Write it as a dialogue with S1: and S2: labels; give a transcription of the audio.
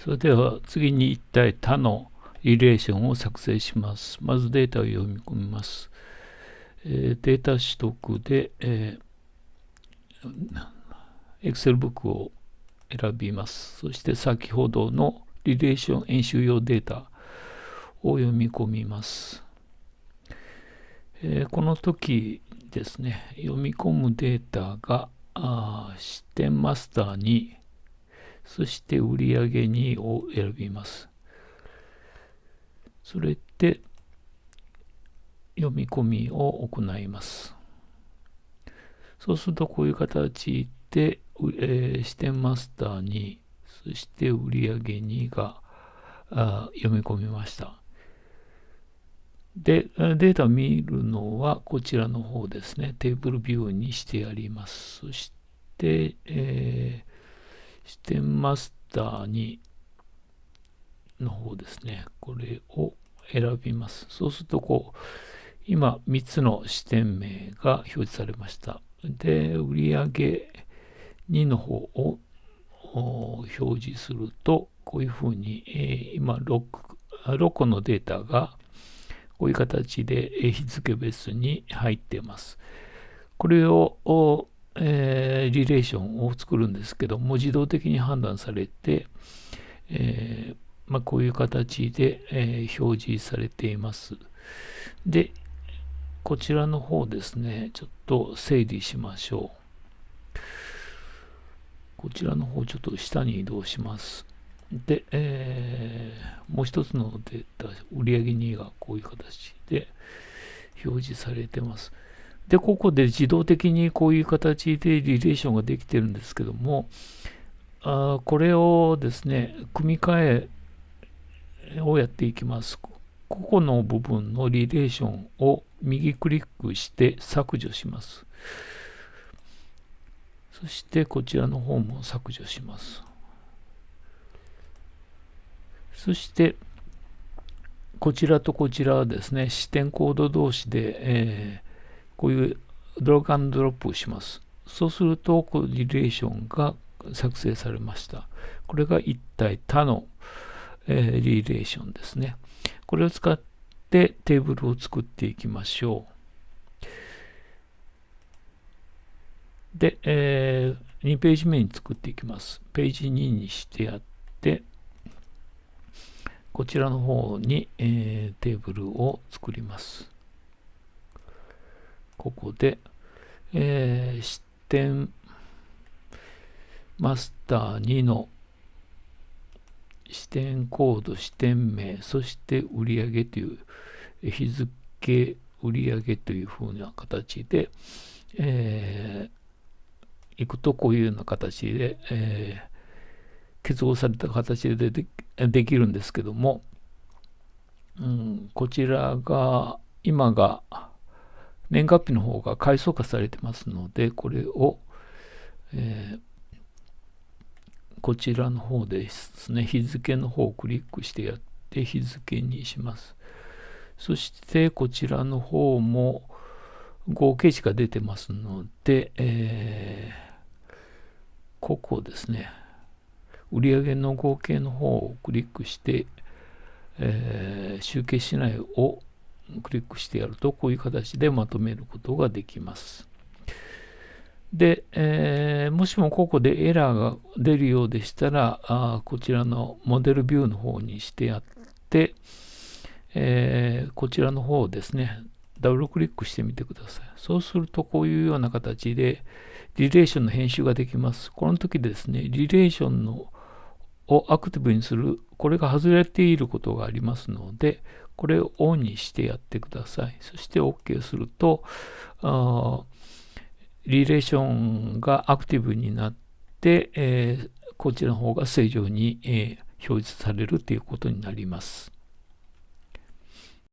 S1: それでは次に一体他のリレーションを作成します。まずデータを読み込みます。データ取得で、Excel ブックを選びます。そして先ほどのリレーション演習用データを読み込みます。この時ですね、読み込むデータが視点マスターに、そして売上2を選びます。それで読み込みを行います。そうするとこういう形で、視点マスターに、そして売上2が読み込みました。で、データを見るのはこちらの方ですね。テーブルビューにしてあります。そして、視点マスターにの方ですね。これを選びます。そうすると今3つの視点名が表示されました。で、売上2の方を表示すると、こういうふうに、今 6個のデータがこういう形で日付別に入っています。これをリレーションを作るんですけども、自動的に判断されて、こういう形で、表示されています。で、こちらの方ですね、ちょっと整理しましょう。こちらの方、ちょっと下に移動します。で、もう一つのデータ、売上2がこういう形で表示されてます。で、ここで自動的にこういう形でリレーションができてるんですけども、これをですね、組み替えをやっていきます。ここの部分のリレーションを右クリックして削除します。そしてこちらの方も削除します。そしてこちらとこちらはですね、視点コード同士で、こういうドラッグアンドドロップをします。そうするとリレーションが作成されました。これが一体他の、リレーションですね。これを使ってテーブルを作っていきましょう。で、2ページ目に作っていきます。ページ2にしてやって、こちらの方に、テーブルを作ります。ここで、視点マスター2の視点コード、視点名、そして売上という日付売上というふうな形で、いくとこういうような形で、結合された形でできるんですけども、こちらが今が年月日の方が階層化されてますので、これを、こちらの方ですね、日付の方をクリックしてやって日付にします。そしてこちらの方も合計値が出てますので、ここですね、売上の合計の方をクリックして、集計しないをクリックしてやるとこういう形でまとめることができます。で、もしもここでエラーが出るようでしたら、こちらのモデルビューの方にしてやって、こちらの方をですね、ダブルクリックしてみてください。そうするとこういうような形でリレーションの編集ができます。この時ですね、リレーションをアクティブにする、これが外れていることがありますので、これをオンにしてやってください。そして OK すると、リレーションがアクティブになって、こちらの方が正常に、表示されるということになります。